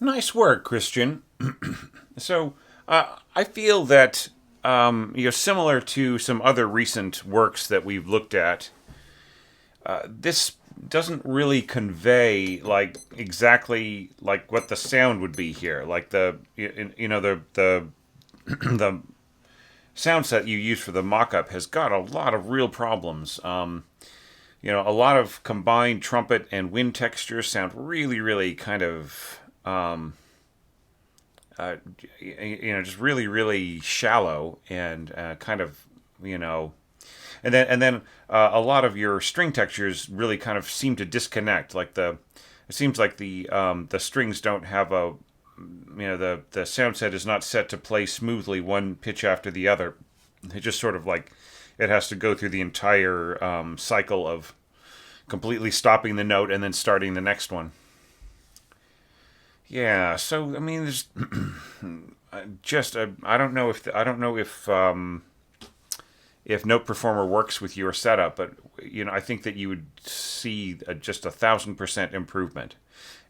Nice work, Christian. So, I feel that similar to some other recent works that we've looked at, this doesn't really convey like exactly like what the sound would be here. Like the the sound set you use for the mock-up has got a lot of real problems. A lot of combined trumpet and wind textures sound really, really kind of uh, just really, really shallow and kind of, you know, and then a lot of your string textures really kind of seem to disconnect. It seems like the strings don't have the sound set is not set to play smoothly one pitch after the other. It just sort of like it has to go through the entire cycle of completely stopping the note and then starting the next one. Yeah, so I mean, there's just I don't know if Note Performer works with your setup, but I think that you would see just 1,000% improvement.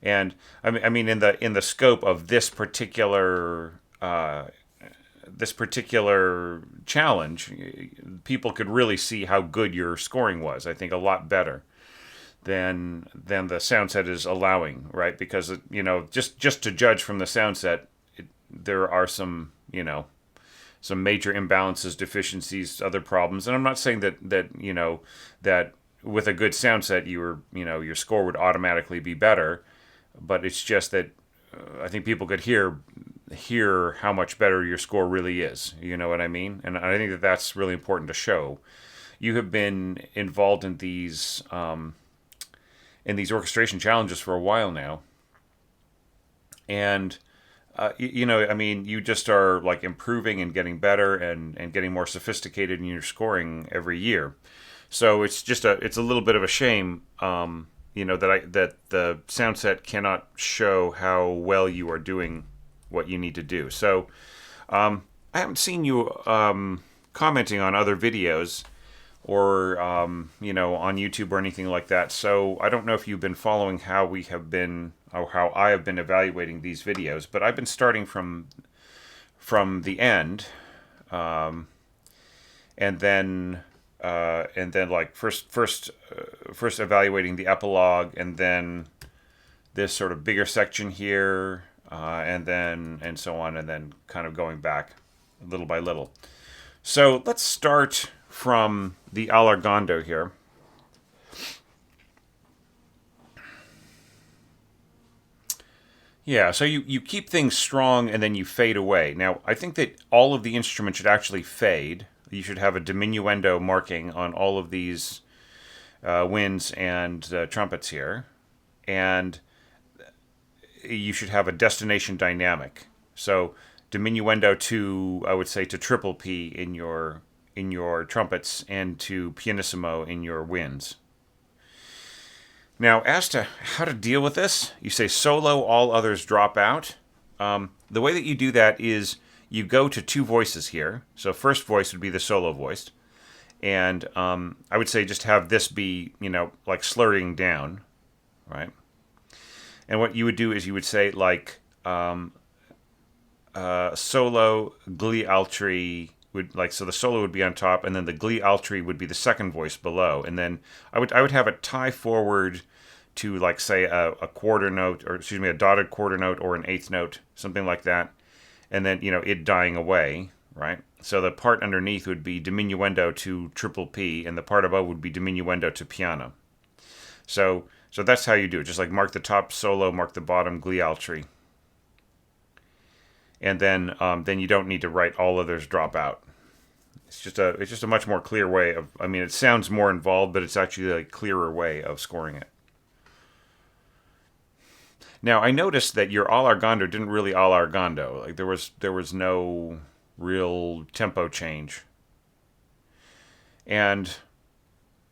And I mean, in the scope of this particular challenge, people could really see how good your scoring was. I think a lot better than the sound set is allowing, right? Because just to judge from the sound set, there are some major imbalances, deficiencies, other problems. And I'm not saying that with a good sound set, your score would automatically be better, but it's just that I think people could hear how much better your score really is. You know what I mean? And I think that that's really important to show. You have been involved in these orchestration challenges for a while now, and I mean, you just are like improving and getting better and getting more sophisticated in your scoring every year. So it's a little bit of a shame, that the sound set cannot show how well you are doing what you need to do. So I haven't seen you commenting on other videos or on YouTube or anything like that. So I don't know if you've been following how we have been or how I have been evaluating these videos, but I've been starting from the end, and then like first evaluating the epilogue, and then this sort of bigger section here, and so on, and then kind of going back little by little. So let's start from the Allargando here. Yeah, so you keep things strong and then you fade away. Now, I think that all of the instruments should actually fade. You should have a diminuendo marking on all of these winds and trumpets here. And you should have a destination dynamic. So diminuendo to, I would say, to triple P in your trumpets and to pianissimo in your winds. Now, as to how to deal with this, you say solo, all others drop out. The way that you do that is you go to two voices here. So first voice would be the solo voiced. And I would say just have this be, like slurring down, right? And what you would do is you would say like solo, gli altri, so the solo would be on top, and then the gli altri would be the second voice below, and then I would have it tie forward to like say a quarter note, or excuse me, a dotted quarter note or an eighth note, something like that, and then it dying away, right? So the part underneath would be diminuendo to triple P, and the part above would be diminuendo to piano. So that's how you do it. Just like mark the top solo, mark the bottom gli altri, and then you don't need to write all others drop out. It's just a much more clear way of. I mean, it sounds more involved, but it's actually a clearer way of scoring it. Now, I noticed that your allargando didn't really allargando. Like there was no real tempo change, and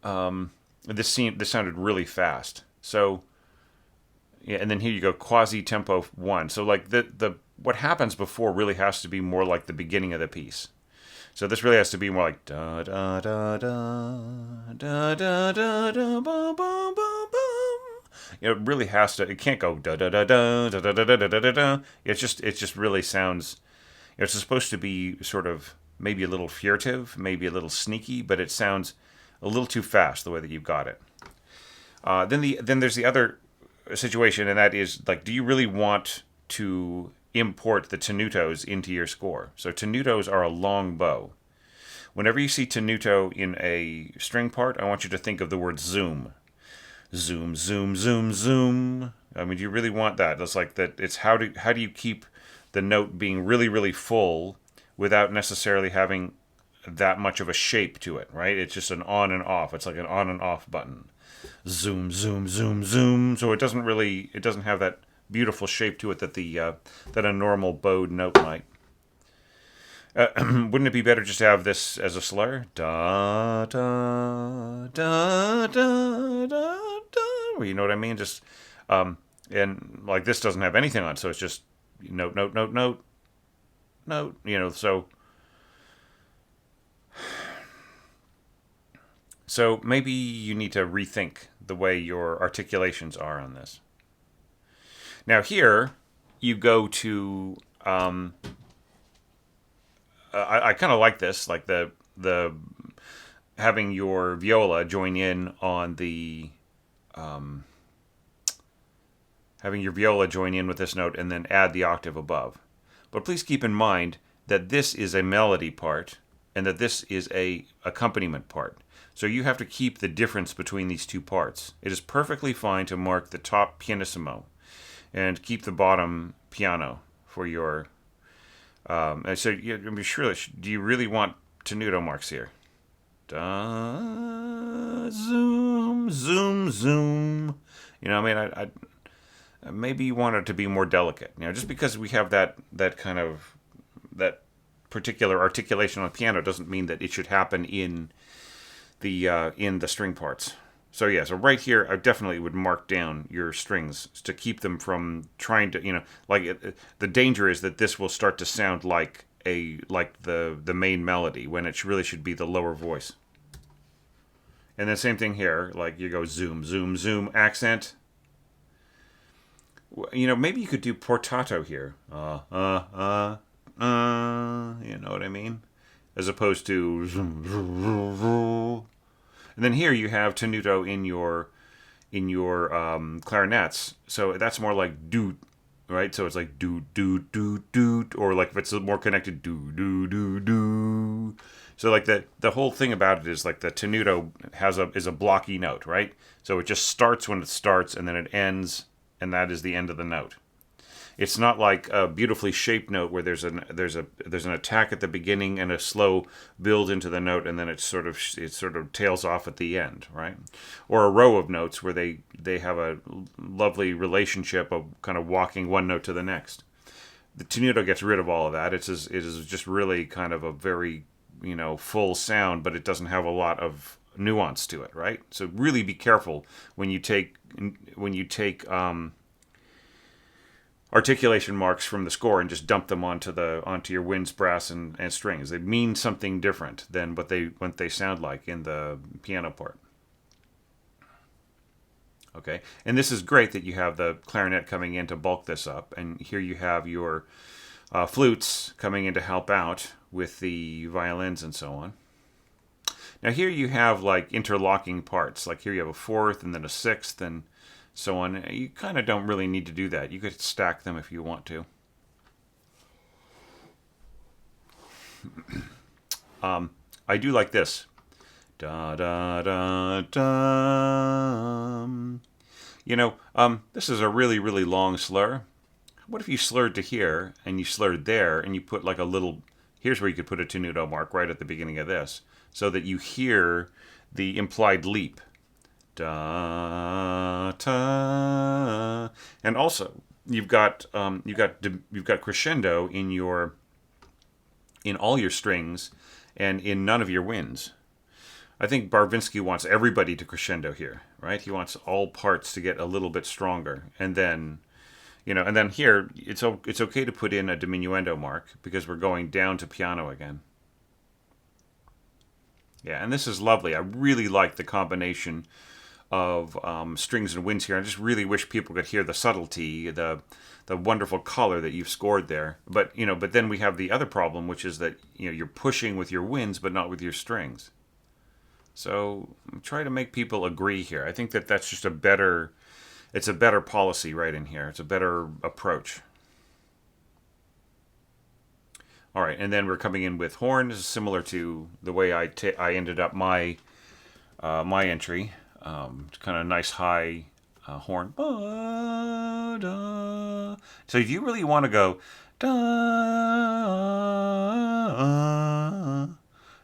this sounded really fast. So yeah, and then here you go quasi tempo one. So like the what happens before really has to be more like the beginning of the piece. So this really has to be more like da da da da da da da da bum bum bum bum It really has to. It can't go da da da da da da da da da da da. It just really sounds. It's supposed to be sort of maybe a little furtive, maybe a little sneaky, but it sounds a little too fast the way that you've got it. Then there's the other situation, and that is like, do you really want to import the tenutos into your score? So tenutos are a long bow. Whenever you see tenuto in a string part, I want you to think of the word zoom. Zoom, zoom, zoom, zoom. I mean, do you really want that? It's like that. It's how do you keep the note being really, really full without necessarily having that much of a shape to it, right? It's just an on and off. It's like an on and off button. Zoom, zoom, zoom, zoom. So it doesn't have that beautiful shape to it that that a normal bowed note might. Wouldn't it be better just to have this as a slur? Da da da da da da. You know what I mean? Just and like this doesn't have anything on, so it's just note, note, note, note, note. So maybe you need to rethink the way your articulations are on this. Now here, you go to. I kind of like this, like the having your viola join in on the having your viola join in with this note and then add the octave above. But please keep in mind that this is a melody part and that this is a accompaniment part. So you have to keep the difference between these two parts. It is perfectly fine to mark the top pianissimo and keep the bottom piano for your. And so I'm sure. Do you really want tenuto marks here? Da, zoom, zoom, zoom. I mean, I maybe you want it to be more delicate. Just because we have that kind of that particular articulation on piano doesn't mean that it should happen in the string parts. So yeah, so right here, I definitely would mark down your strings to keep them from trying to, the danger is that this will start to sound like the main melody when it really should be the lower voice. And then same thing here, like you go zoom, zoom, zoom, accent. Maybe you could do portato here. You know what I mean? As opposed to zoom, zoom, zoom, zoom. And then here you have tenuto in your clarinets, so that's more like doot, right? So it's like doot doot doot doot, or like if it's more connected, doo doo doo doo. So like the whole thing about it is like the tenuto is a blocky note, right? So it just starts when it starts and then it ends, and that is the end of the note. It's not like a beautifully shaped note where there's an attack at the beginning and a slow build into the note, and then it sort of tails off at the end, right? Or a row of notes where they have a lovely relationship of kind of walking one note to the next. The tenuto gets rid of all of that. It is just really kind of a very full sound, but it doesn't have a lot of nuance to it, right? So really be careful when you take articulation marks from the score and just dump them onto your winds, brass, and strings. They mean something different than what they sound like in the piano part. Okay, and this is great that you have the clarinet coming in to bulk this up, and here you have your flutes coming in to help out with the violins and so on. Now here you have like interlocking parts. Like here you have a fourth and then a sixth and so on. You kind of don't really need to do that. You could stack them if you want to. I do like this. Da da da da. This is a really, really long slur. What if you slurred to here and you slurred there and you put like a little. Here's where you could put a tenuto mark right at the beginning of this, so that you hear the implied leap. Da ta, and also you've got crescendo in all your strings and in none of your winds. I think Barvinsky wants everybody to crescendo here, right? He wants all parts to get a little bit stronger, and then here it's okay to put in a diminuendo mark because we're going down to piano again. Yeah, and this is lovely. I really like the combination of strings and winds here. I just really wish people could hear the subtlety, the wonderful color that you've scored there. But but then we have the other problem, which is that you're pushing with your winds, but not with your strings. So try to make people agree here. I think that that's just it's a better policy right in here. It's a better approach. All right, and then we're coming in with horns, similar to the way I ended up my entry. Kind of nice high horn. Ba-da. So if you really want to go da,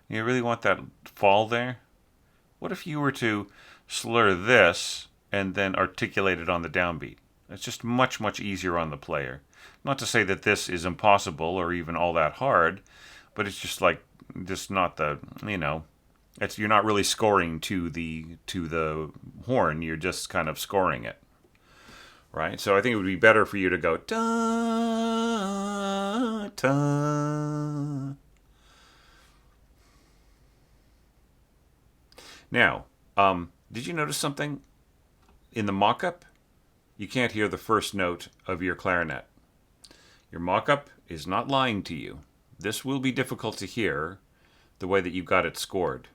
you really want that fall there. What if you were to slur this and then articulate it on the downbeat? It's just much, much easier on the player. Not to say that this is impossible or even all that hard, but it's just not the, you're not really scoring to the horn. You're just kind of scoring it, right? So I think it would be better for you to go da da. Now, did you notice something in the mock-up? You can't hear the first note of your clarinet. Your mock-up is not lying to you. This will be difficult to hear the way that you got it scored.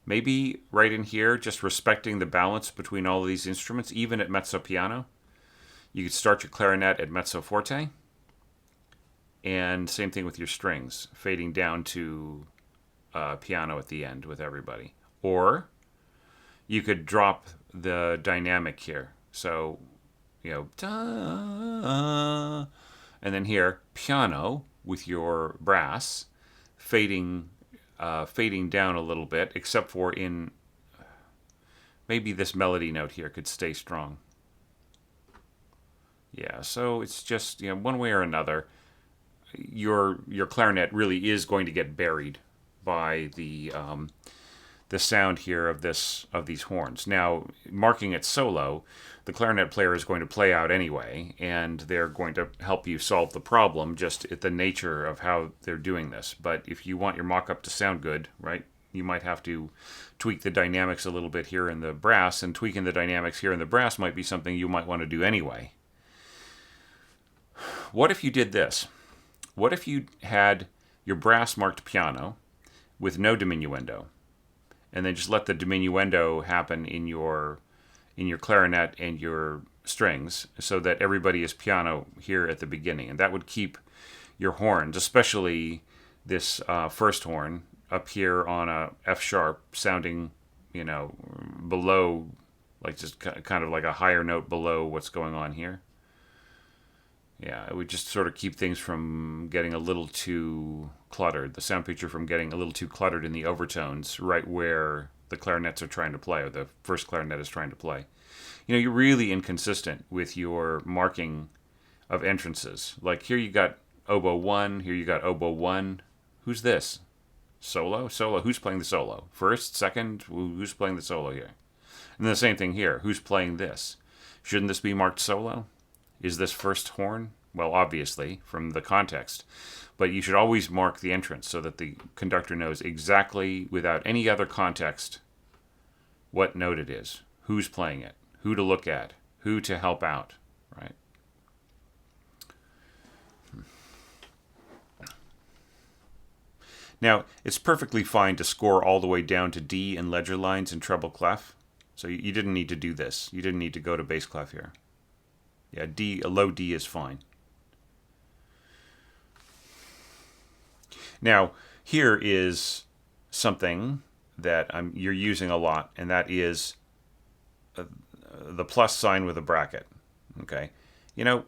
Maybe right in here, just respecting the balance between all of these instruments, even at mezzo piano. You could start your clarinet at mezzo forte, and same thing with your strings, fading down to piano at the end with everybody. Or you could drop the dynamic here. So, da, and then here, piano with your brass, fading down a little bit, except for in maybe this melody note here could stay strong. Yeah, so it's just, one way or another, your clarinet really is going to get buried by the sound here of these horns. Now, marking it solo, the clarinet player is going to play out anyway, and they're going to help you solve the problem just at the nature of how they're doing this. But if you want your mock-up to sound good, right, you might have to tweak the dynamics a little bit here in the brass, and tweaking the dynamics here in the brass might be something you might want to do anyway. What if you did this? What if you had your brass marked piano with no diminuendo, and then just let the diminuendo happen in your clarinet and your strings, so that everybody is piano here at the beginning, and that would keep your horns, especially this first horn up here on a F sharp, sounding below, like just kind of like a higher note below what's going on here. Yeah, it would just sort of keep things from getting a little too cluttered, the sound picture from getting a little too cluttered in the overtones, right where the clarinets are trying to play, or the first clarinet is trying to play. You're really inconsistent with your marking of entrances. Like here you got oboe 1, here you got oboe 1. Who's this? Solo? Solo. Who's playing the solo? First, second, who's playing the solo here? And the same thing here. Who's playing this? Shouldn't this be marked solo? Is this first horn? Well, obviously, from the context. But you should always mark the entrance so that the conductor knows exactly, without any other context, what note it is, who's playing it, who to look at, who to help out, right? Now, it's perfectly fine to score all the way down to D in ledger lines and treble clef. So you didn't need to do this. You didn't need to go to bass clef here. Yeah, D, a low D is fine. Now, here is something that you're using a lot, and that is the plus sign with a bracket. Okay, the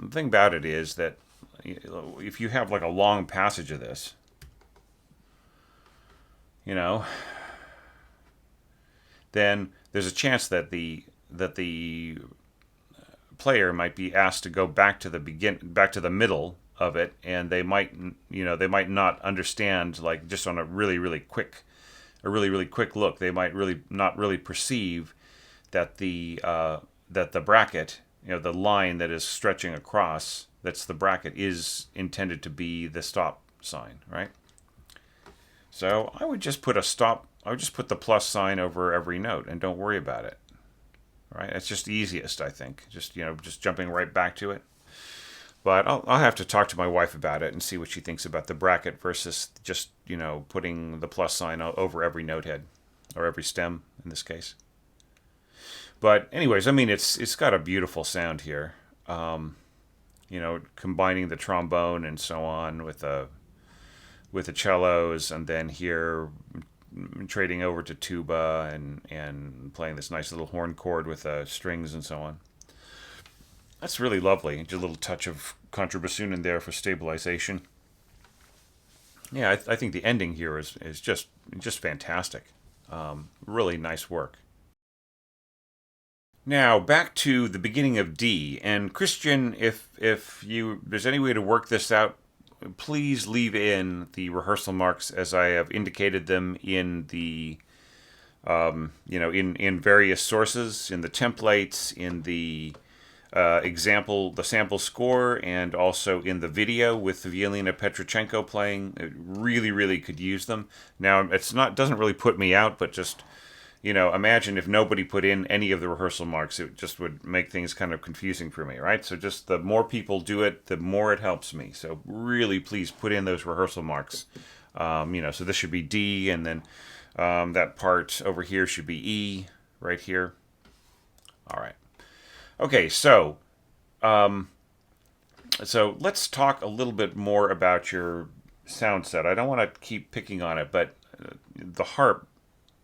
thing about it is that if you have like a long passage of this, then there's a chance that the player might be asked to go back to the middle of it, and they might not understand, like just on a really quick look, they might not really perceive that the bracket, the line that is stretching across, that's the bracket, is intended to be the stop sign, right? So I would just put a stop. I would just put the plus sign over every note and don't worry about it. Right? It's just the easiest, I think. Just just jumping right back to it. But I'll have to talk to my wife about it and see what she thinks about the bracket versus just putting the plus sign over every note head or every stem in this case. But anyways, I mean it's got a beautiful sound here. Combining the trombone and so on with the cellos, and then here trading over to tuba and playing this nice little horn chord with strings and so on. That's really lovely. Just a little touch of contrabassoon in there for stabilization. Yeah, I think the ending here is just fantastic. Really nice work. Now back to the beginning of D. And Christian, if there's any way to work this out, please leave in the rehearsal marks as I have indicated them in the in various sources, in the templates, in the the sample score, and also in the video with Violina Petrochenko playing. It really, really could use them. Now, doesn't really put me out, but just, imagine if nobody put in any of the rehearsal marks, it just would make things kind of confusing for me, right? So just the more people do it, the more it helps me. So really, please put in those rehearsal marks. So this should be D, and then that part over here should be E, right here. All right. Okay, so let's talk a little bit more about your sound set. I don't want to keep picking on it, but the harp,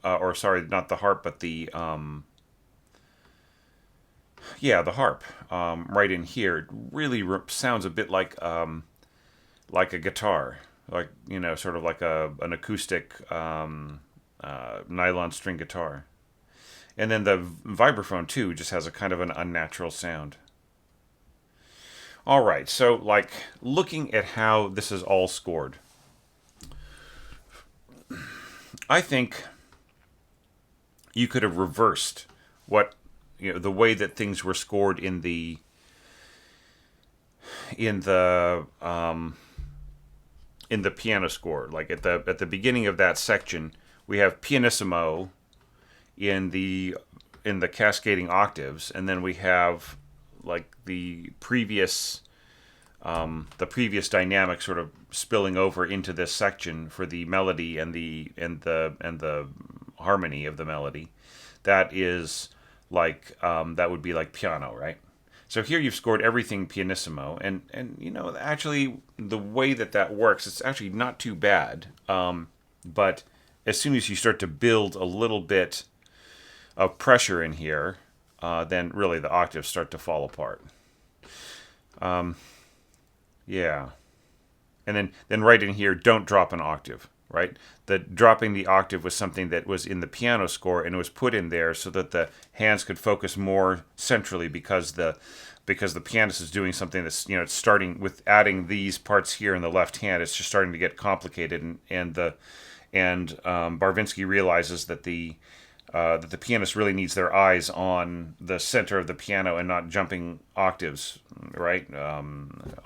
or sorry, not the harp, but the harp, right in here, it really sounds a bit like a guitar, like sort of like an acoustic nylon string guitar. And then the vibraphone, too, just has a kind of an unnatural sound. All right, so, looking at how this is all scored, I think you could have reversed the way that things were scored in the piano score. Like at the beginning of that section, we have pianissimo in the cascading octaves, and then we have the previous dynamic sort of spilling over into this section for the melody and the harmony of the melody. That is that would be like piano, right? So here you've scored everything pianissimo, and actually the way that works, it's actually not too bad. But as soon as you start to build a little bit of pressure in here, then really the octaves start to fall apart. Yeah. And then right in here, don't drop an octave, right? Dropping the octave was something that was in the piano score, and it was put in there so that the hands could focus more centrally, because the pianist is doing something that's, it's starting with adding these parts here in the left hand. It's just starting to get complicated, and Barvinsky realizes that the pianist really needs their eyes on the center of the piano and not jumping octaves, right,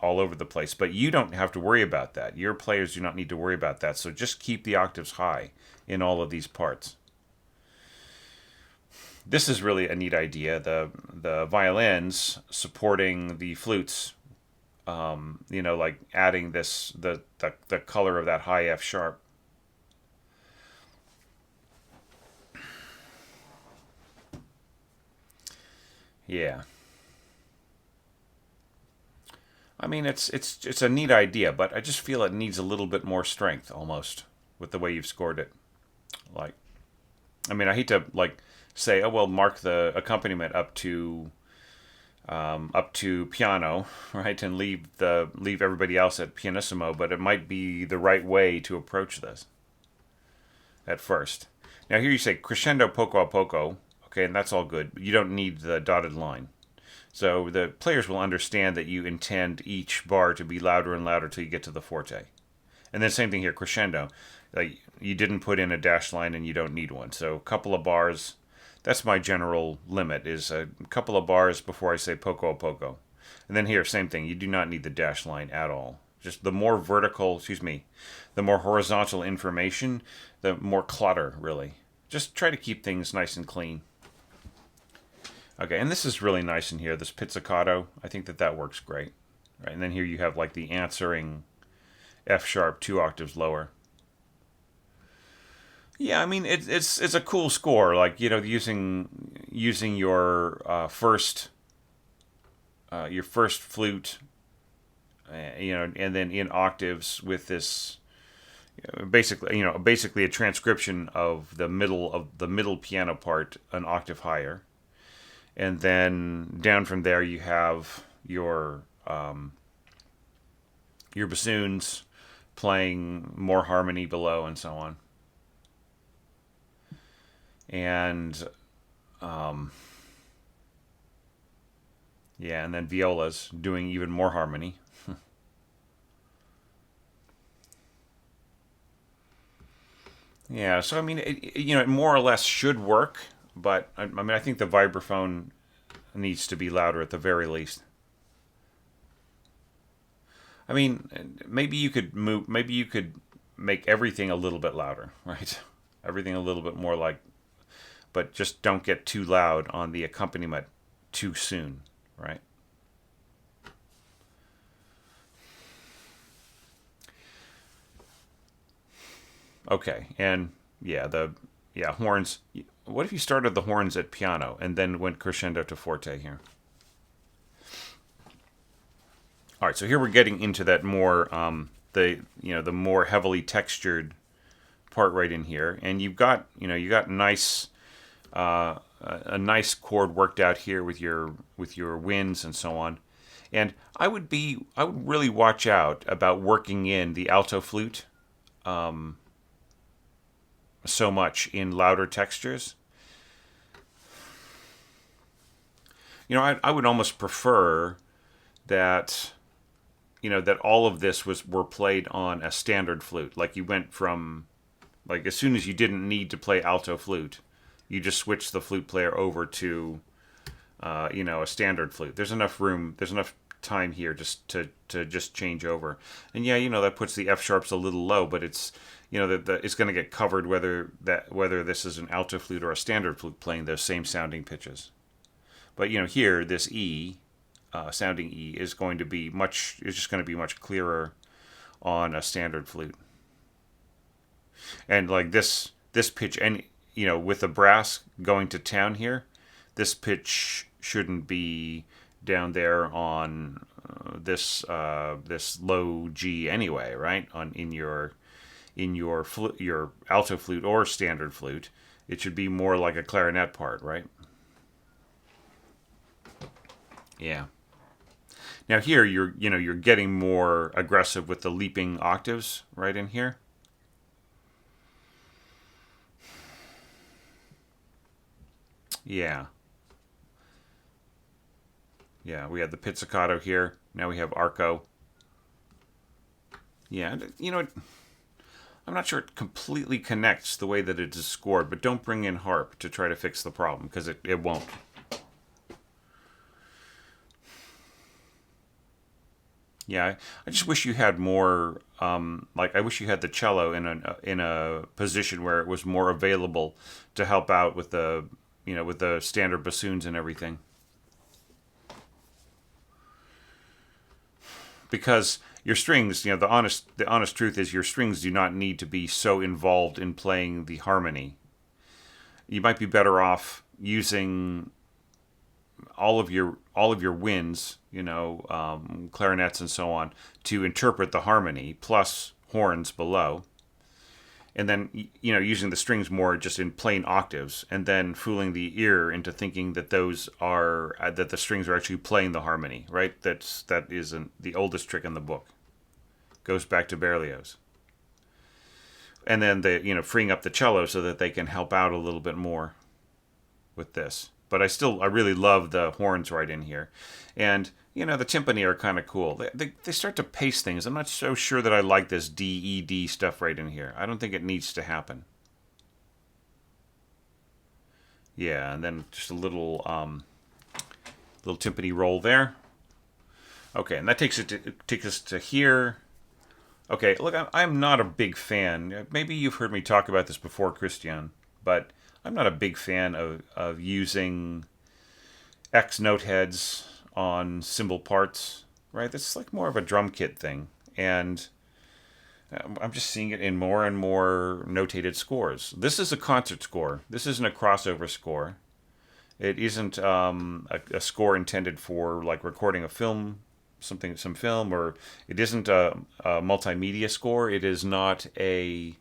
all over the place. But you don't have to worry about that. Your players do not need to worry about that. So just keep the octaves high in all of these parts. This is really a neat idea. The violins supporting the flutes, adding the color of that high F sharp. Yeah. I mean, it's a neat idea, but I just feel it needs a little bit more strength, almost, with the way you've scored it. I hate to say, oh well, mark the accompaniment up to piano, right, and leave everybody else at pianissimo, but it might be the right way to approach this at first. Now here you say crescendo poco a poco. Okay, and that's all good. You don't need the dotted line. So the players will understand that you intend each bar to be louder and louder till you get to the forte. And then same thing here, crescendo. You didn't put in a dash line, and you don't need one. So a couple of bars, that's my general limit, is a couple of bars before I say poco a poco. And then here, same thing. You do not need the dash line at all. just the more vertical, excuse me, the more horizontal information, the more clutter, really. Just try to keep things nice and clean. Okay, and this is really nice in here, this pizzicato. I think that works great. Right, and then here you have like the answering F sharp 2 octaves lower. Yeah, I mean it's a cool score. Like using your first flute, and then in octaves with this basically a transcription of the middle piano part an octave higher, and then down from there you have your bassoons playing more harmony below and so on, and yeah, and then violas doing even more harmony. Yeah, so I mean, it more or less should work, but I mean, I think the vibraphone needs to be louder at the very least. I mean, maybe you could make everything a little bit louder, right? Everything a little bit more like, but just don't get too loud on the accompaniment too soon, right? Okay, and horns. What if you started the horns at piano and then went crescendo to forte here? All right, so here we're getting into that more the more heavily textured part right in here, and you got a nice chord worked out here with your winds and so on. And I would really watch out about working in the alto flute so much in louder textures. I would almost prefer that that all of this were played on a standard flute. Like you went from like as soon as you didn't need to play alto flute, you just switched the flute player over to a standard flute. There's enough room. There's enough time here just to just change over. And yeah, that puts the F sharps a little low, but it's it's going to get covered whether this is an alto flute or a standard flute playing those same sounding pitches. But here this E, sounding E is just going to be much clearer on a standard flute. And like this pitch, and with the brass going to town here, this pitch shouldn't be down there on this low G anyway, right? In your alto flute or standard flute, it should be more like a clarinet part, right? Yeah. Now here you're getting more aggressive with the leaping octaves right in here. Yeah. Yeah, we had the pizzicato here. Now we have arco. Yeah, I'm not sure it completely connects the way that it is scored, but don't bring in harp to try to fix the problem, because it won't. Yeah, I just wish you had more. I wish you had the cello in a position where it was more available to help out with the standard bassoons and everything. Because your strings, the honest truth is your strings do not need to be so involved in playing the harmony. You might be better off using all of your winds, clarinets and so on, to interpret the harmony, plus horns below, and then using the strings more just in plain octaves, and then fooling the ear into thinking that that the strings are actually playing the harmony. Right? That is the oldest trick in the book. Goes back to Berlioz. And then freeing up the cello so that they can help out a little bit more with this. But I really love the horns right in here. And, the timpani are kind of cool. They start to pace things. I'm not so sure that I like this D-E-D stuff right in here. I don't think it needs to happen. Yeah, and then just a little timpani roll there. Okay, and that takes us to here. Okay, look, I'm not a big fan. Maybe you've heard me talk about this before, Christian, but I'm not a big fan of using X note heads on cymbal parts, right? That's like more of a drum kit thing. And I'm just seeing it in more and more notated scores. This is a concert score. This isn't a crossover score. It isn't a score intended for like recording a film, some film, or it isn't a multimedia score. It is not a,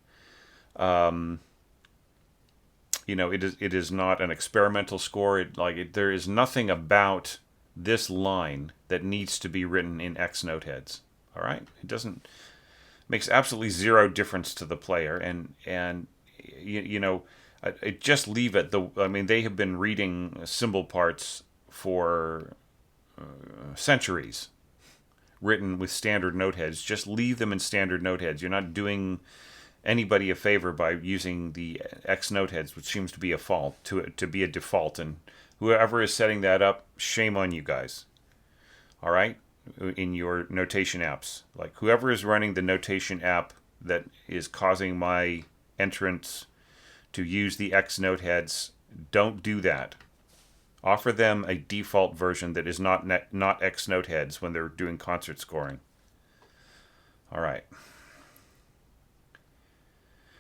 it is not an experimental score. There is nothing about this line that needs to be written in X note heads. All right, it doesn't makes absolutely zero difference to the player, and you know, just leave it. I mean, they have been reading cymbal parts for centuries, written with standard note heads. Just leave them in standard note heads. You're not doing anybody a favor by using the X note heads, which seems to be to be a default. And whoever is setting that up, shame on you guys. All right, in your notation apps, like whoever is running the notation app that is causing my entrance to use the X note heads, don't do that. Offer them a default version that is not X note heads when they're doing concert scoring. All right.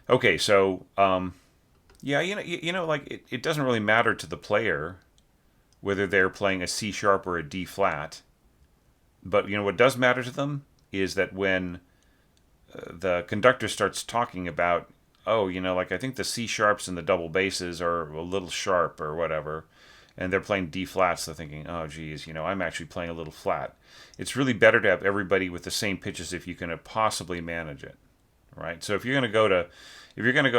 Okay, so yeah, like it doesn't really matter to the player whether they're playing a C sharp or a D flat, but what does matter to them is that when the conductor starts talking about, oh, like I think the C sharps and the double basses are a little sharp or whatever, and they're playing D flats, they're thinking, oh, geez, I'm actually playing a little flat. It's really better to have everybody with the same pitches if you can possibly manage it, right? So if you're going to go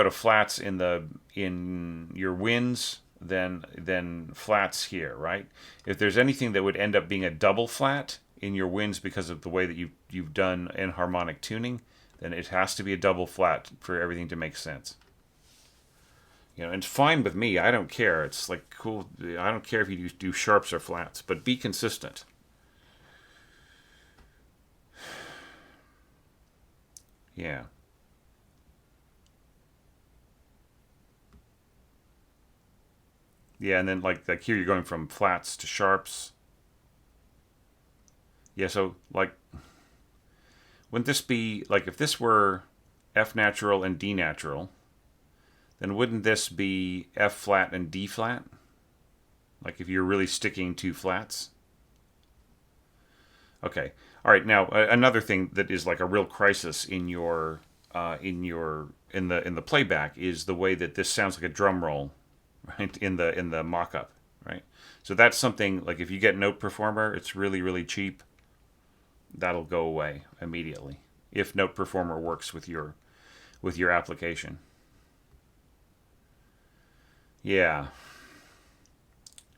to flats in your wins, then flats here, right? If there's anything that would end up being a double flat in your wins because of the way that you've done enharmonic tuning, then it has to be a double flat for everything to make sense. And it's fine with me. I don't care. It's like cool. I don't care if you do sharps or flats, but be consistent. Yeah. Yeah, and then like here you're going from flats to sharps. Yeah, so like wouldn't this be like if this were F natural and D natural, then wouldn't this be F flat and D flat? Like if you're really sticking to flats? Okay. All right. Now another thing that is like a real crisis in the playback is the way that this sounds like a drum roll, right? In the mock-up, right? So that's something like if you get Note Performer, it's really really cheap. That'll go away immediately if Note Performer works with your application. Yeah,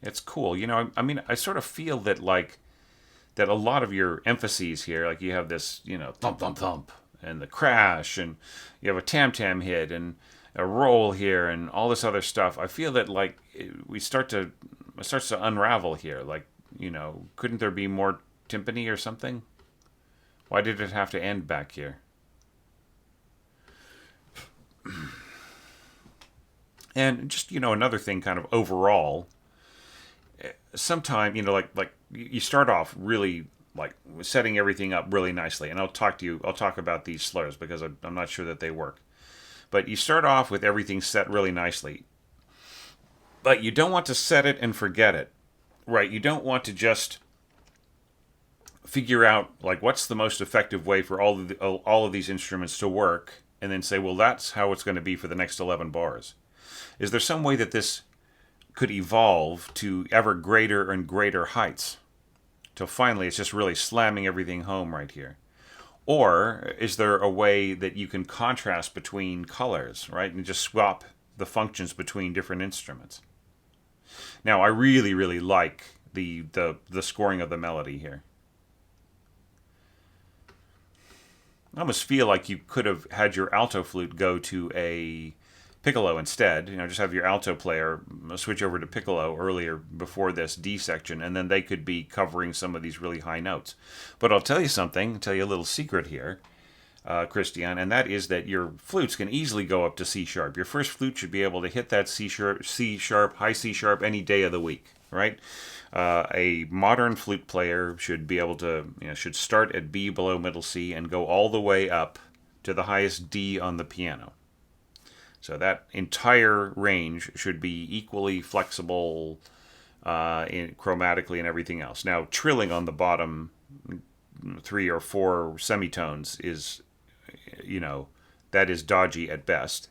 it's cool. I mean, I sort of feel that that a lot of your emphases here, like you have this, thump thump thump, and the crash, and you have a tam tam hit, and a roll here, and all this other stuff. I feel that it starts to unravel here. Like, couldn't there be more timpani or something? Why did it have to end back here? And just another thing, kind of overall, sometime like you start off really like setting everything up really nicely, and I'll talk about these slurs because I'm not sure that they work. But you start off with everything set really nicely, but you don't want to set it and forget it, right? You don't want to just figure out like what's the most effective way for all of these instruments to work, and then say, well, that's how it's going to be for the next 11 bars. Is there some way that this could evolve to ever greater and greater heights till finally it's just really slamming everything home right here? Or is there a way that you can contrast between colors, right, and just swap the functions between different instruments? Now, I really, really like the scoring of the melody here. I almost feel like you could have had your alto flute go to a piccolo instead. Just have your alto player switch over to piccolo earlier before this D section, and then they could be covering some of these really high notes. But I'll tell you something, tell you a little secret here. Christian, and that is that your flutes can easily go up to C sharp. Your first flute should be able to hit that C sharp, high C sharp any day of the week, right? A modern flute player should be able to, should start at B below middle C and go all the way up to the highest D on the piano. So that entire range should be equally flexible chromatically and everything else. Now, trilling on the bottom 3 or 4 semitones is, that is dodgy at best.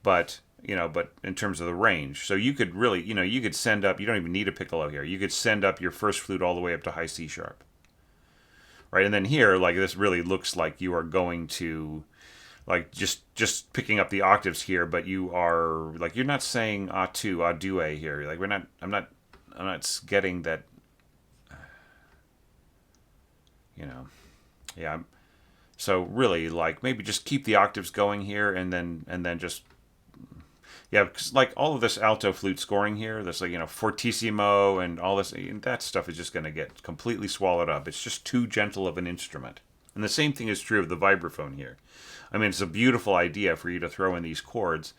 But in terms of the range, so you could really, you could send up, you don't even need a piccolo here. You could send up your first flute all the way up to high C sharp. Right? And then here, like, this really looks like you are going to, like, just picking up the octaves here, but you are, like, you're not saying A2, A2 here. Like, I'm not getting that, yeah. So really, like, maybe just keep the octaves going here, and then just, yeah, because like all of this alto flute scoring here, this, like, fortissimo and all this, that stuff is just going to get completely swallowed up. It's just too gentle of an instrument. And the same thing is true of the vibraphone here. I mean, it's a beautiful idea for you to throw in these chords,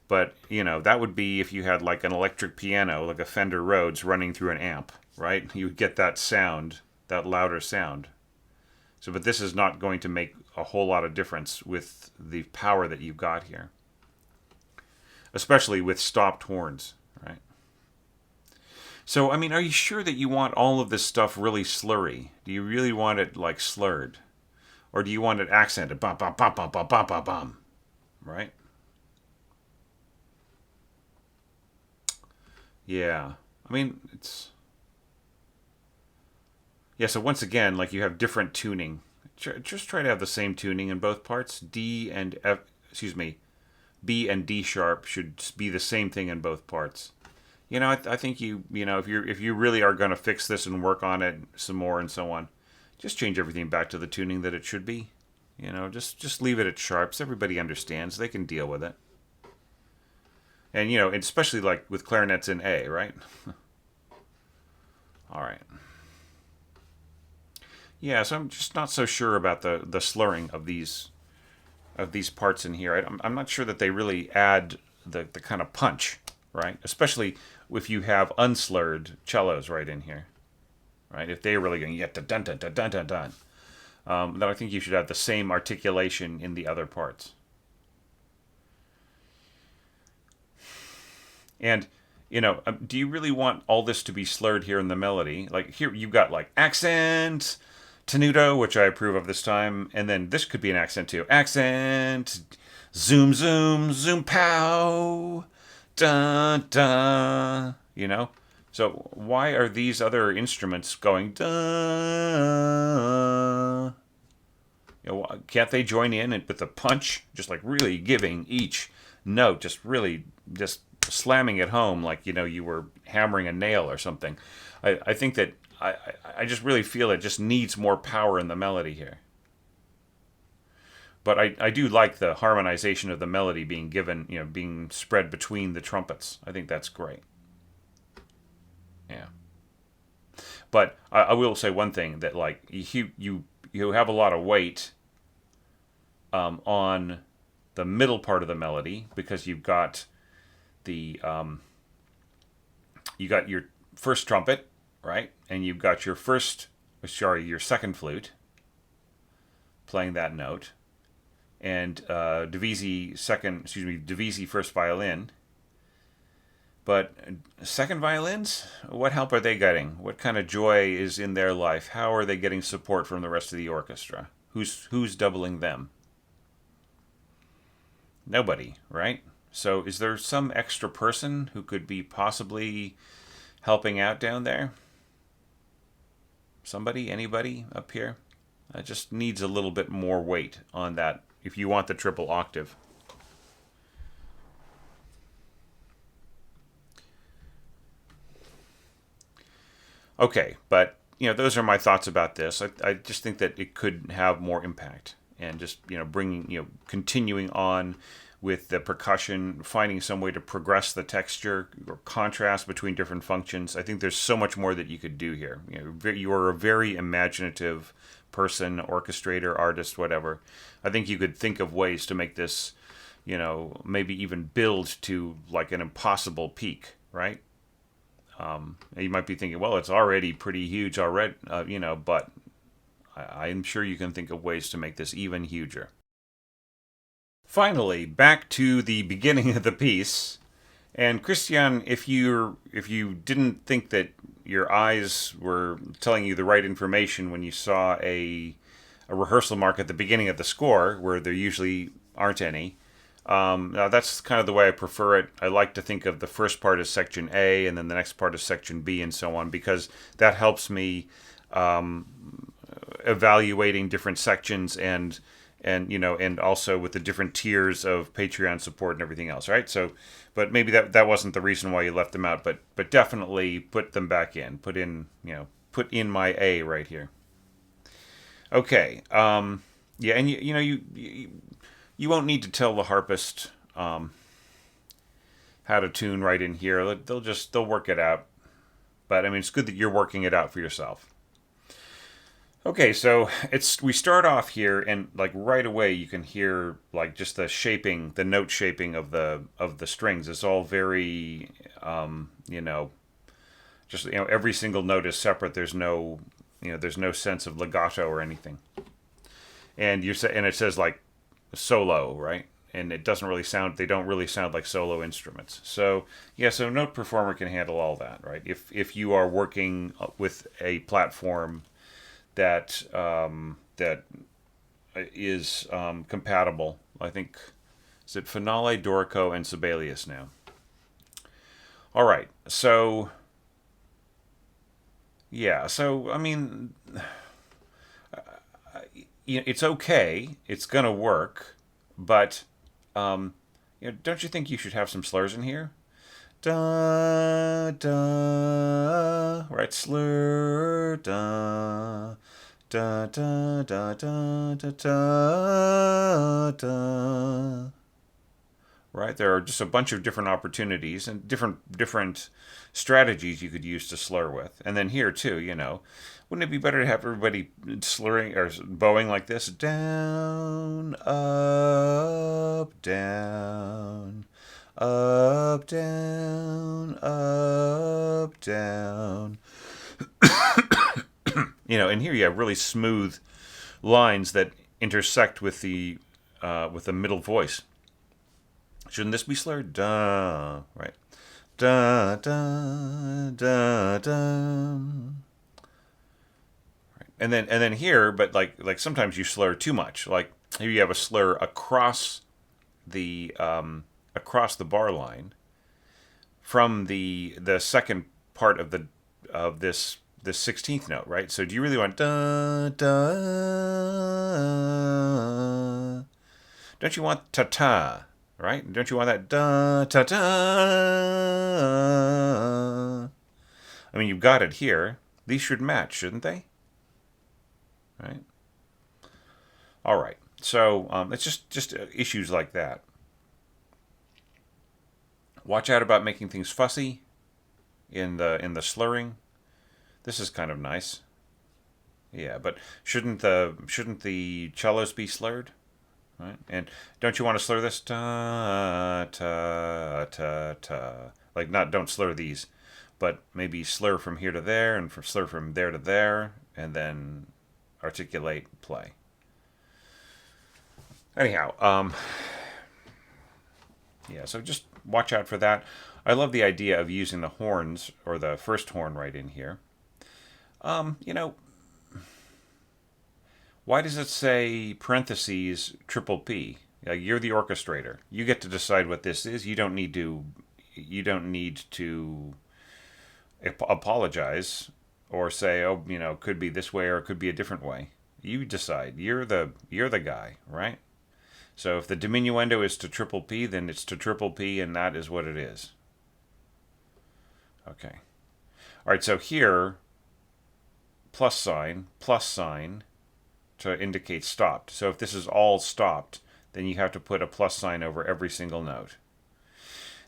but, that would be if you had, like, an electric piano, like a Fender Rhodes running through an amp, right? You would get that sound, that louder sound. So, but this is not going to make a whole lot of difference with the power that you've got here, especially with stopped horns, right? So, I mean, are you sure that you want all of this stuff really slurry? Do you really want it, like, slurred? Or do you want it accented? Bum, bum, bum, bum, bum, bum, bum, bum. Right? Yeah. I mean, it's... Yeah, so once again, like, you have different tuning. Just try to have the same tuning in both parts. B and D sharp should be the same thing in both parts. I think if you really are going to fix this and work on it some more and so on, just change everything back to the tuning that it should be. Just leave it at sharps. Everybody understands. They can deal with it. And, especially like with clarinets in A, right? All right. Yeah, so I'm just not so sure about the slurring of these parts in here. I'm not sure that they really add the kind of punch, right? Especially if you have unslurred cellos right in here, right? If they're really going to get the dun dun dun dun dun dun, then I think you should have the same articulation in the other parts. And do you really want all this to be slurred here in the melody? Like here, you've got like accent, tenuto, which I approve of this time, and then this could be an accent too. Accent, zoom, zoom, zoom, pow, dun, dun. So why are these other instruments going dun? Can't they join in with the punch, just like really giving each note, just really just slamming it home like you were hammering a nail or something? I think that I just really feel it just needs more power in the melody here. But I do like the harmonization of the melody being given, being spread between the trumpets. I think that's great. Yeah. But I will say one thing, that like you have a lot of weight on the middle part of the melody, because you've got the you got your first trumpet, right? And you've got your your second flute playing that note, and Divisi first violin. But second violins, what help are they getting? What kind of joy is in their life? How are they getting support from the rest of the orchestra? Who's doubling them? Nobody, right? So is there some extra person who could be possibly helping out down there? Somebody? Anybody up here? It just needs a little bit more weight on that if you want the triple octave. Okay, but those are my thoughts about this. I just think that it could have more impact, and just bringing continuing on with the percussion, finding some way to progress the texture or contrast between different functions. I think there's so much more that you could do here. You are a very imaginative person, orchestrator, artist, whatever. I think you could think of ways to make this, maybe even build to like an impossible peak, right? You might be thinking, well, it's already pretty huge already, but I'm sure you can think of ways to make this even huger. Finally, back to the beginning of the piece. And Christian, if you didn't think that your eyes were telling you the right information when you saw a rehearsal mark at the beginning of the score, where there usually aren't any, now that's kind of the way I prefer it. I like to think of the first part as section A, and then the next part as section B, and so on, because that helps me evaluating different sections and also with the different tiers of Patreon support and everything else, right? So, but maybe that wasn't the reason why you left them out, but definitely put them back in. Put in my A right here. Okay. Yeah, and you won't need to tell the harpist how to tune right in here. They'll work it out. But I mean, it's good that you're working it out for yourself. Okay, so we start off here, and like right away you can hear like just the note shaping of the strings. It's all very, every single note is separate. There's no sense of legato or anything. And it says like solo, right? And it doesn't really sound. They don't really sound like solo instruments. So yeah, so Note Performer can handle all that, right? If you are working with a platform that is compatible. I think, is it Finale, Dorico, and Sibelius now? All right, so yeah, so I mean, it's okay. It's gonna work, but don't you think you should have some slurs in here? Da da, right? Slur da. Da da da da da da da. Right, there are just a bunch of different opportunities and different strategies you could use to slur with, and then here too, wouldn't it be better to have everybody slurring or bowing like this? Down, up, down, up, down, up, down. And here you have really smooth lines that intersect with the middle voice. Shouldn't this be slurred? Da, right? Da da da da. Right. And then here, but like sometimes you slur too much. Like here you have a slur across the bar line from the second part of this 16th note, right? So do you really want da da? Don't you want ta ta, right? Don't you want that da ta ta? I mean, you've got it here. These should match, shouldn't they? Right. All right. So it's just issues like that. Watch out about making things fussy in the slurring. This is kind of nice. Yeah, but shouldn't the cellos be slurred? Right? And don't you want to slur this? Ta ta ta ta. Like don't slur these, but maybe slur from here to there and slur from there to there, and then articulate play. Anyhow, yeah, so just watch out for that. I love the idea of using the horns, or the first horn right in here. Why does it say parentheses triple P? You're the orchestrator. You get to decide what this is. You don't need to apologize or say, oh, could be this way or it could be a different way. You decide. You're the guy, right? So if the diminuendo is to triple P, then it's to triple P, and that is what it is. Okay. All right, so here, plus sign to indicate stopped. So if this is all stopped, then you have to put a plus sign over every single note.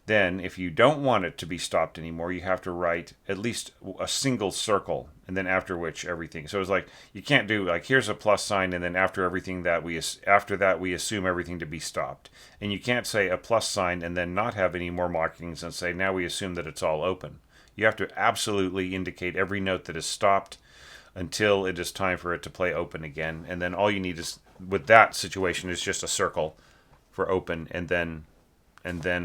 Then, if you don't want it to be stopped anymore, you have to write at least a single circle, and then after which everything. So it's like you can't do like here's a plus sign, and then after that we assume everything to be stopped. And you can't say a plus sign and then not have any more markings and say now we assume that it's all open. You have to absolutely indicate every note that is stopped until it is time for it to play open again. And then all you need is with that situation is just a circle for open, and then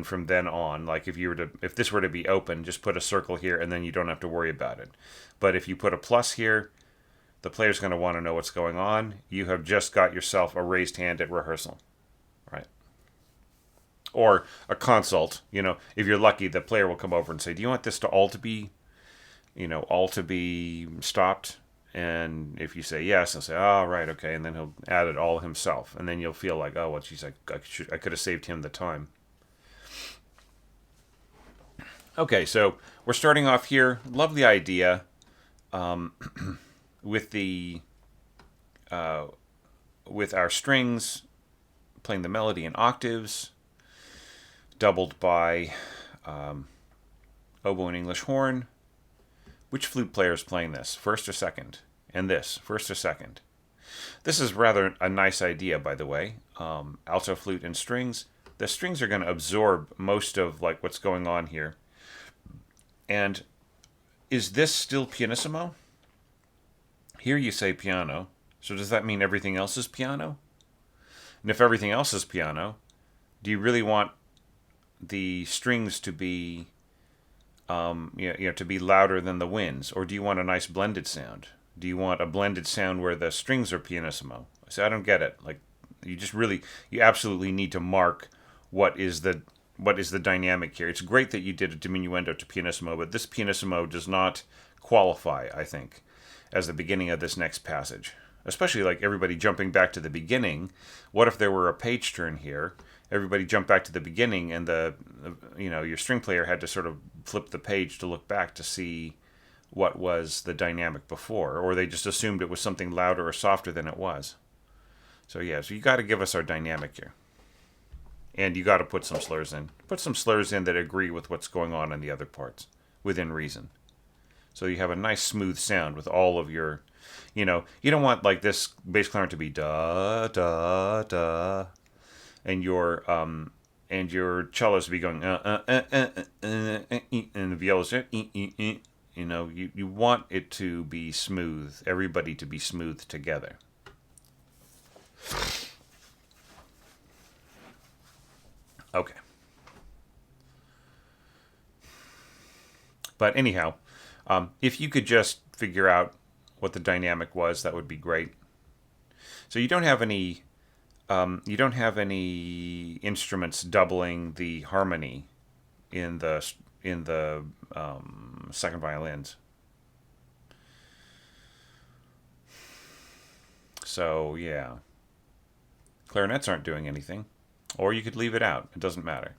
from then on, like if this were to be open, just put a circle here and then you don't have to worry about it. But if you put a plus here, the player's going to want to know what's going on. You have just got yourself a raised hand at rehearsal, right? Or a consult. If you're lucky, the player will come over and say, do you want this to all to be stopped? And if you say yes, he'll say, oh, right, okay. And then he'll add it all himself. And then you'll feel like, oh, well, geez, I could have saved him the time. Okay, so we're starting off here. Lovely idea with our strings, playing the melody in octaves, doubled by oboe and English horn. Which flute player is playing this, first or second? And this, first or second? This is rather a nice idea, by the way. Alto flute and strings. The strings are going to absorb most of like what's going on here. And is this still pianissimo? Here you say piano. So does that mean everything else is piano? And if everything else is piano, do you really want the strings to be to be louder than the winds, or do you want a nice blended sound? Do you want a blended sound where the strings are pianissimo? So I don't get it. Like you absolutely need to mark what is the dynamic here. It's great that you did a diminuendo to pianissimo, but this pianissimo does not qualify, I think, as the beginning of this next passage. Especially like everybody jumping back to the beginning. What if there were a page turn here? Everybody jumped back to the beginning, and your string player had to sort of flip the page to look back to see what was the dynamic before, or they just assumed it was something louder or softer than it was. So you got to give us our dynamic here. And you got to put some slurs in. Put some slurs in that agree with what's going on in the other parts, within reason. So you have a nice smooth sound with all of your, you don't want like this bass clarinet to be da da da, and your cellos to be going and the violas, you want it to be smooth, everybody to be smooth together. Okay. But anyhow, if you could just figure out what the dynamic was, that would be great. So you don't have any instruments doubling the harmony in the second violins. So yeah, clarinets aren't doing anything. Or you could leave it out. It doesn't matter.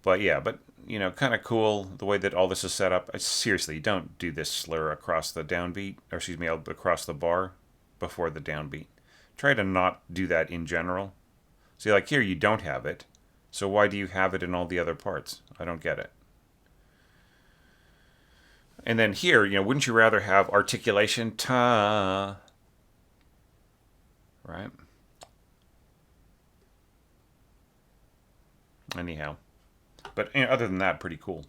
But kind of cool the way that all this is set up. Seriously, don't do this slur across the downbeat, or across the bar before the downbeat. Try to not do that in general. See, like here you don't have it. So why do you have it in all the other parts? I don't get it. And then here, wouldn't you rather have articulation? Ta. Right? Anyhow, but other than that, pretty cool.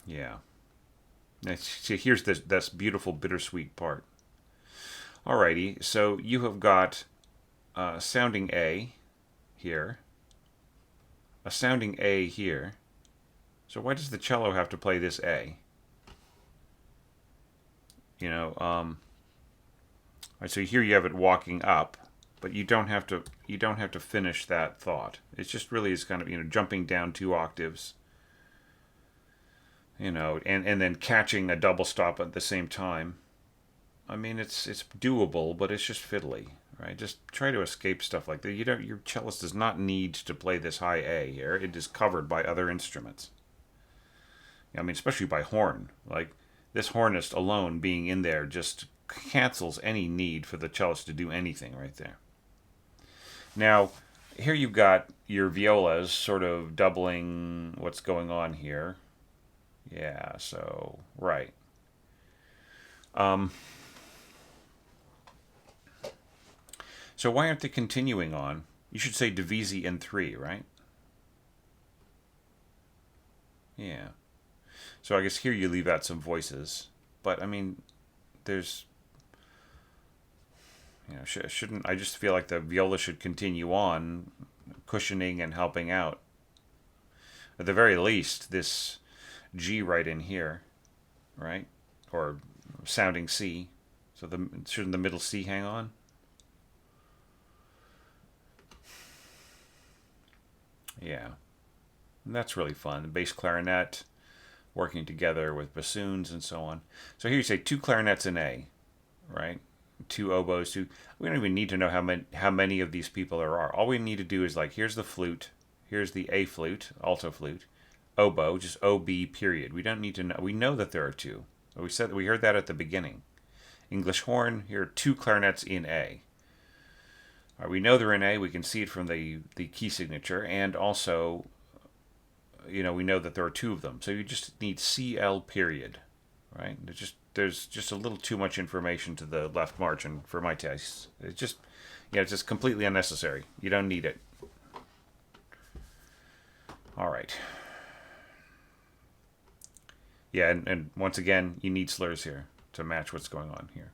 Yeah. See, here's this beautiful bittersweet part. Alrighty, so you have got sounding A here, a sounding A here. So why does the cello have to play this A? Right, so here you have it walking up, but you don't have to finish that thought. It's just really is kind of jumping down 2 octaves, and then catching a double stop at the same time. I mean, it's doable, but it's just fiddly, right? Just try to escape stuff like that. Your cellist does not need to play this high A here. It is covered by other instruments. I mean, especially by horn. Like this hornist alone being in there just cancels any need for the cellist to do anything right there. Now, here you've got your violas sort of doubling what's going on here. Yeah, so, right. Um, so why aren't they continuing on? You should say divisi in 3, right? Yeah. So I guess here you leave out some voices. But, I mean, there's, shouldn't, I just feel like the viola should continue on, cushioning and helping out. At the very least, this G right in here, right? Or sounding C. So shouldn't the middle C hang on? Yeah. And that's really fun. The bass clarinet working together with bassoons and so on. So here you say 2 clarinets in A, right? 2 oboes, 2. We don't even need to know how many of these people there are. All we need to do is like, here's the flute, here's the A flute, alto flute, oboe, just OB period. We don't need to know. We know that there are 2. We heard that at the beginning. English horn, here are 2 clarinets in A. All right, we know they're in A. We can see it from the key signature, and also, we know that there are 2 of them. So you just need CL period, right? There's just a little too much information to the left margin for my taste. It's just completely unnecessary. You don't need it. All right. Yeah, and once again, you need slurs here to match what's going on here.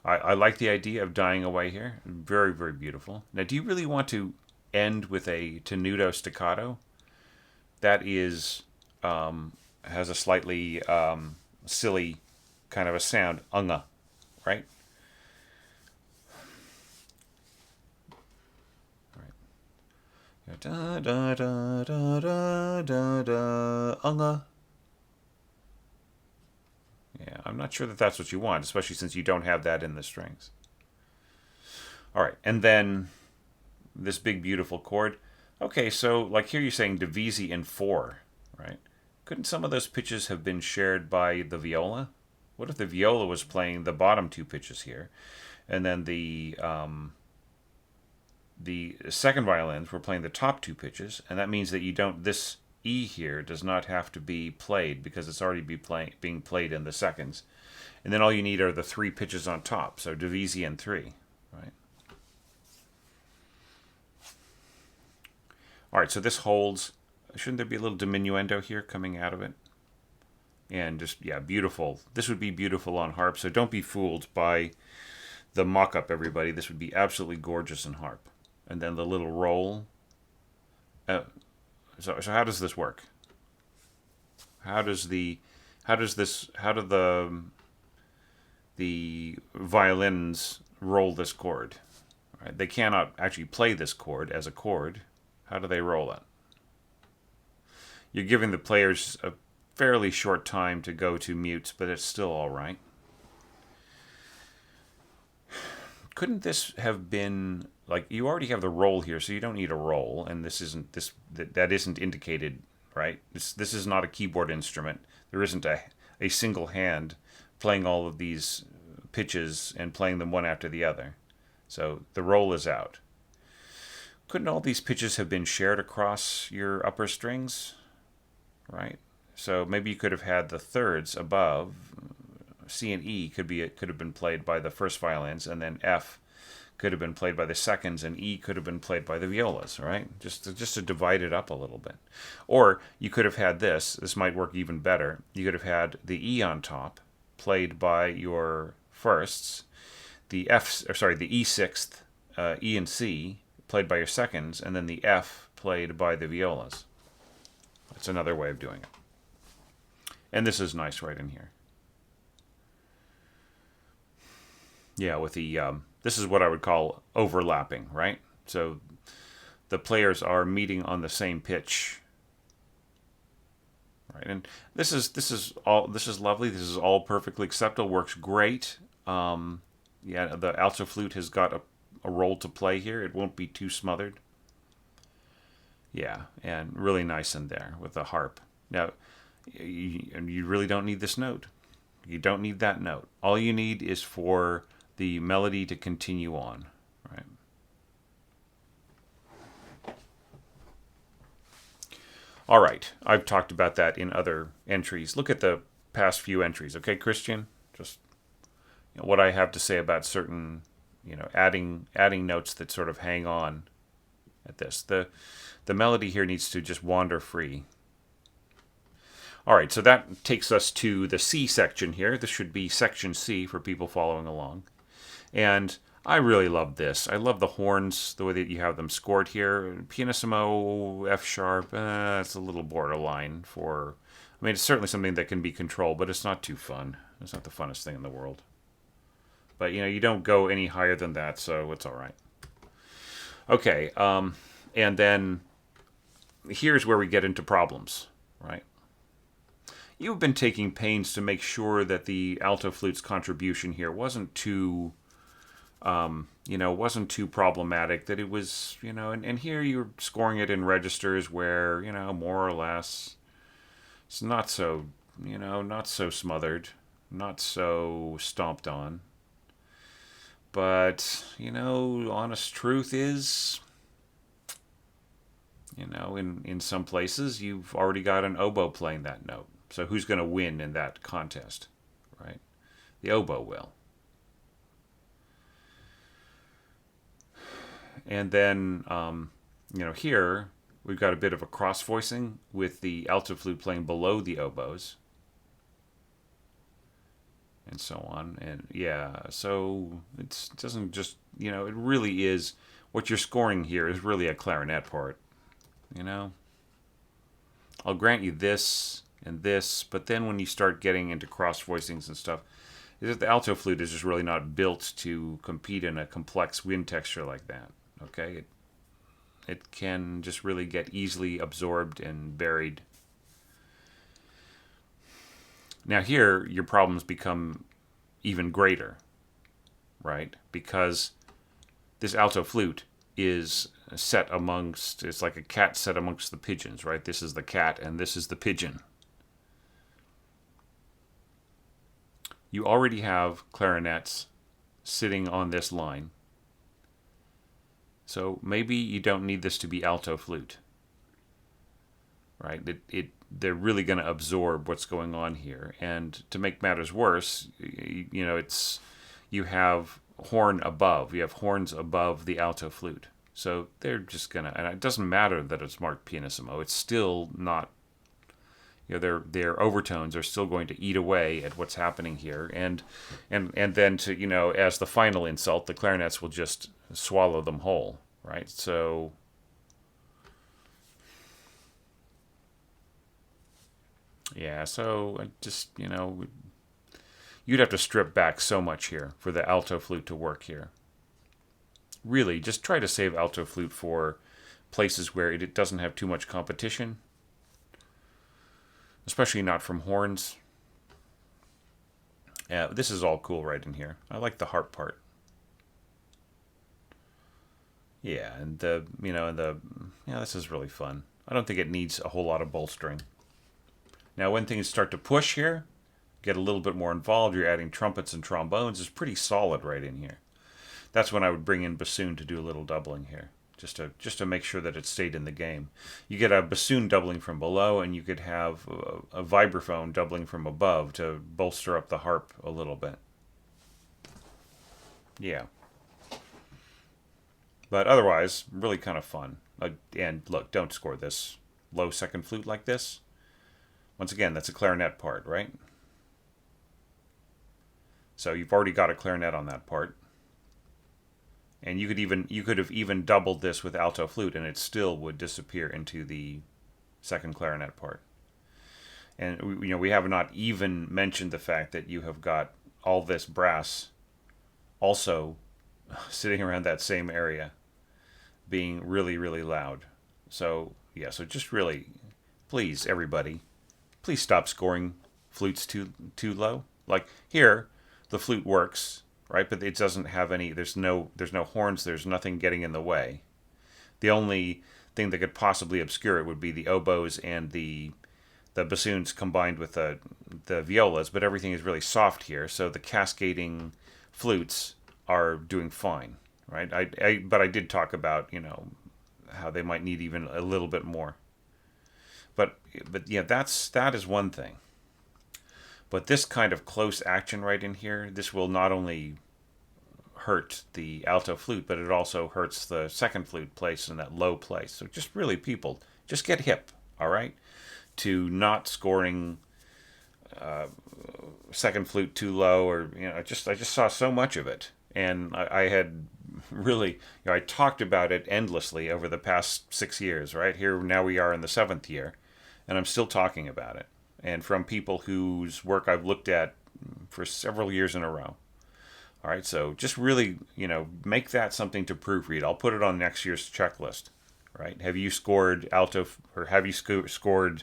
I like the idea of dying away here. Very, very beautiful. Now, do you really want to end with a tenuto staccato? That is, has a slightly silly kind of a sound, unga, right? Right. Da da da da da da da unga. Yeah, I'm not sure that that's what you want, especially since you don't have that in the strings. All right, and then this big beautiful chord. Okay, so like here you're saying divisi in 4, right? Couldn't some of those pitches have been shared by the viola? What if the viola was playing the bottom 2 pitches here, and then the second violins were playing the top 2 pitches, and that means that you don't. This E here does not have to be played because it's already being played in the seconds, and then all you need are the 3 pitches on top. So divisi in 3, right? All right, so this holds. Shouldn't there be a little diminuendo here coming out of it? And just, yeah, beautiful. This would be beautiful on harp, so don't be fooled by the mock-up, everybody. This would be absolutely gorgeous in harp. And then the little roll. So how does this work? How do the violins roll this chord? Right? They cannot actually play this chord as a chord. How do they roll it? You're giving the players a fairly short time to go to mutes, but it's still all right. Couldn't this have been like you already have the roll here, so you don't need a roll, and that isn't indicated, right? This is not a keyboard instrument. There isn't a single hand playing all of these pitches and playing them one after the other. So the roll is out. Couldn't all these pitches have been shared across your upper strings, right? So maybe you could have had the thirds above. C and E could have been played by the first violins, and then F could have been played by the seconds, and E could have been played by the violas, right? Just to divide it up a little bit. Or you could have had this. This might work even better. You could have had the E on top, played by your firsts, the E sixth, E and C, played by your seconds, and then the F played by the violas. That's another way of doing it. And this is nice right in here. Yeah, with the this is what I would call overlapping, right? So the players are meeting on the same pitch, right? And this is lovely. This is all perfectly acceptable. Works great. Yeah, the alto flute has got a role to play here. It won't be too smothered. Yeah, and really nice in there with the harp. Now, you really don't need this note. You don't need that note. All you need is for the melody to continue on, right? All right, I've talked about that in other entries. Look at the past few entries, okay, Christian? Just what I have to say about certain, adding notes that sort of hang on at this. The melody here needs to just wander free. All right, so that takes us to the C section here. This should be section C for people following along. And I really love this. I love the horns, the way that you have them scored here. Pianissimo, F sharp, it's a little borderline for. I mean, it's certainly something that can be controlled, but it's not too fun. It's not the funnest thing in the world. But you don't go any higher than that, so it's all right. Okay, and then here's where we get into problems, right? You've been taking pains to make sure that the alto flute's contribution here wasn't too wasn't too problematic, that it was, and here you're scoring it in registers where, more or less it's not so, not so smothered, not so stomped on. But, honest truth is, in some places you've already got an oboe playing that note. So who's going to win in that contest, right? The oboe will. And then, here we've got a bit of a cross voicing with the alto flute playing below the oboes. And so on. And yeah, so it doesn't just, it really is, what you're scoring here is really a clarinet part. I'll grant you this and this, but then when you start getting into cross voicings and stuff, is that the alto flute is just really not built to compete in a complex wind texture like that. Okay, it can just really get easily absorbed and buried. Now here, your problems become even greater, right? Because this alto flute is set amongst, it's like a cat set amongst the pigeons, right? This is the cat and this is the pigeon. You already have clarinets sitting on this line. So maybe you don't need this to be alto flute, right? They're really going to absorb what's going on here. And to make matters worse, you have horn above. You have horns above the alto flute. So they're just going to, and it doesn't matter that it's marked pianissimo. It's still not, their overtones are still going to eat away at what's happening here. And then to, as the final insult, the clarinets will just swallow them whole, right? So yeah, so just, you'd have to strip back so much here for the alto flute to work here. Really, just try to save alto flute for places where it doesn't have too much competition, especially not from horns. This is all cool right in here. I like the harp part. Yeah, and this is really fun. I don't think it needs a whole lot of bolstering. Now, when things start to push here, get a little bit more involved, you're adding trumpets and trombones, it's pretty solid right in here. That's when I would bring in bassoon to do a little doubling here, just to make sure that it stayed in the game. You get a bassoon doubling from below, and you could have a vibraphone doubling from above to bolster up the harp a little bit. Yeah. But otherwise, really kind of fun. And look, don't score this low second flute like this. Once again, that's a clarinet part, right? So you've already got a clarinet on that part. And you could have even doubled this with alto flute, and it still would disappear into the second clarinet part. And we have not even mentioned the fact that you have got all this brass also sitting around that same area, being really, really loud. So yeah, so just really, please, everybody, please stop scoring flutes too low. Like here, the flute works, right? But it doesn't have any. There's no horns. There's nothing getting in the way. The only thing that could possibly obscure it would be the oboes and the bassoons combined with the violas. But everything is really soft here, so the cascading flutes are doing fine, right? But I did talk about how they might need even a little bit more. But yeah, that is one thing. But this kind of close action right in here, this will not only hurt the alto flute, but it also hurts the second flute place in that low place. So just really, people, just get hip, all right, to not scoring second flute too low, or I just saw so much of it, and I had really, I talked about it endlessly over the past 6 years. Right here, now we are in the seventh year, and I'm still talking about it, and from people whose work I've looked at for several years in a row. All right, so just really, make that something to proofread. I'll put it on next year's checklist. Right? Have you scored alto, or have you scored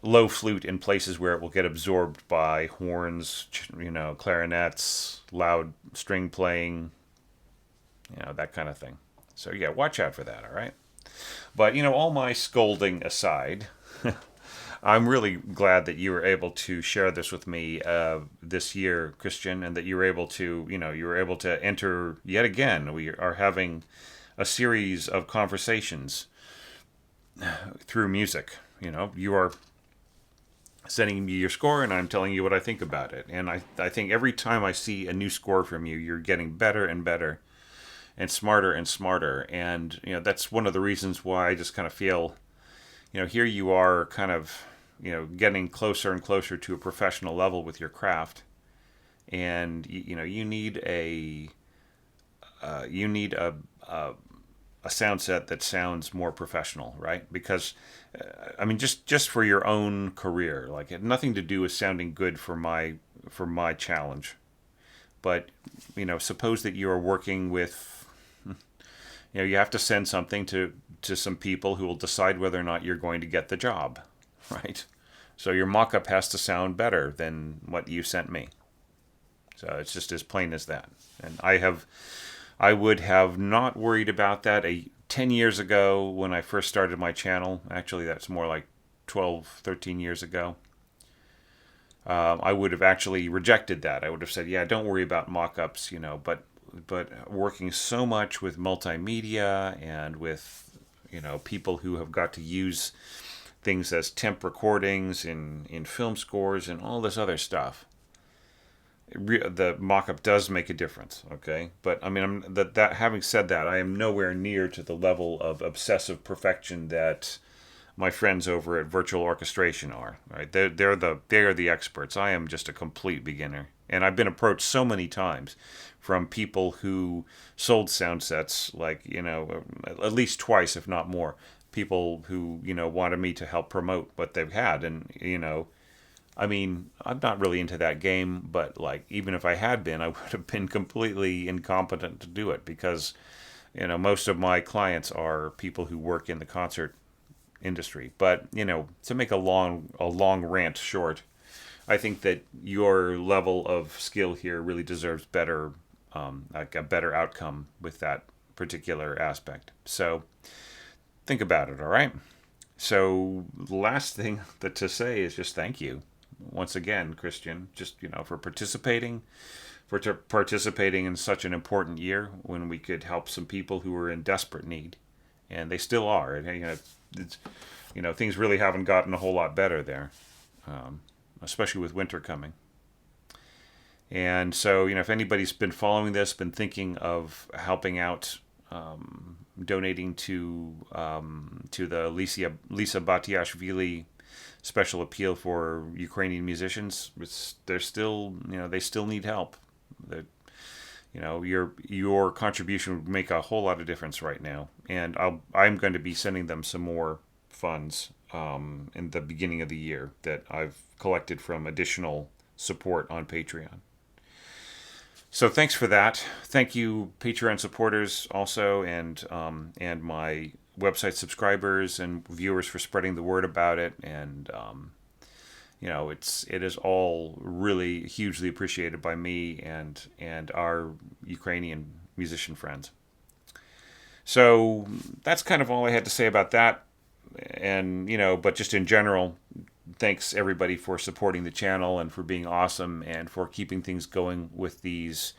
low flute in places where it will get absorbed by horns, clarinets, loud string playing, that kind of thing. So yeah, watch out for that, all right? But all my scolding aside, I'm really glad that you were able to share this with me this year, Christian, and that you were able to, enter yet again. We are having a series of conversations through music. You are sending me your score, and I'm telling you what I think about it. And I think every time I see a new score from you, you're getting better and better and smarter and smarter. And, that's one of the reasons why I just kind of feel, here you are kind of, getting closer and closer to a professional level with your craft. And, you need a sound set that sounds more professional, right? Because, just for your own career, like, it had nothing to do with sounding good for my challenge. But, suppose that you are working with, you have to send something to some people who will decide whether or not you're going to get the job, right? So your mock-up has to sound better than what you sent me. So it's just as plain as that. And I would have not worried about that 10 years ago when I first started my channel. Actually, that's more like 12, 13 years ago. I would have actually rejected that. I would have said, yeah, don't worry about mock-ups, but working so much with multimedia and with, people who have got to use things as temp recordings in film scores and all this other stuff, the mock-up does make a difference, okay? But that having said that, I am nowhere near to the level of obsessive perfection that my friends over at Virtual Orchestration are. Right? They are the experts. I am just a complete beginner, and I've been approached so many times from people who sold sound sets, like at least twice, if not more. People who wanted me to help promote what they've had, and I'm not really into that game, but like, even if I had been, I would have been completely incompetent to do it because, most of my clients are people who work in the concert industry. But, to make a long rant short, I think that your level of skill here really deserves better, like a better outcome with that particular aspect. So think about it, all right? So the last thing to say is just thank you once again, Christian, just for participating in such an important year when we could help some people who were in desperate need, and they still are. And things really haven't gotten a whole lot better there, especially with winter coming. And so, if anybody's been following this, been thinking of helping out, donating to the Lisa Batiashvili special appeal for Ukrainian musicians, they're still, they still need help. Your contribution would make a whole lot of difference right now, and I'm going to be sending them some more funds in the beginning of the year that I've collected from additional support on Patreon. So thanks for that. Thank you, Patreon supporters, also, and my website subscribers and viewers for spreading the word about it. And it is all really hugely appreciated by me and our Ukrainian musician friends. So that's kind of all I had to say about that. And but just in general, thanks everybody for supporting the channel and for being awesome and for keeping things going with these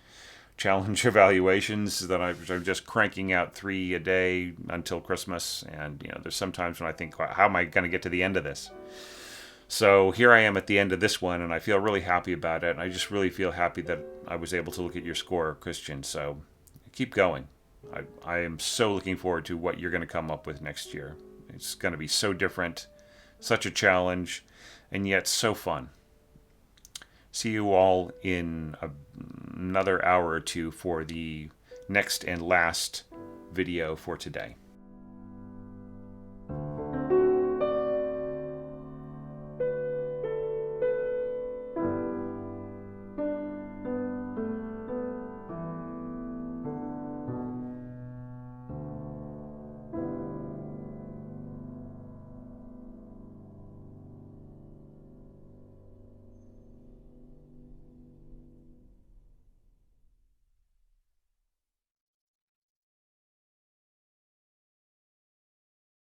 challenge evaluations that I'm just cranking out 3 a day until Christmas. And, there's sometimes when I think, how am I going to get to the end of this? So here I am at the end of this one, and I feel really happy about it. And I just really feel happy that I was able to look at your score, Christian. So keep going. I am so looking forward to what you're going to come up with next year. It's going to be so different, such a challenge, and yet so fun. See you all in another hour or two for the next and last video for today.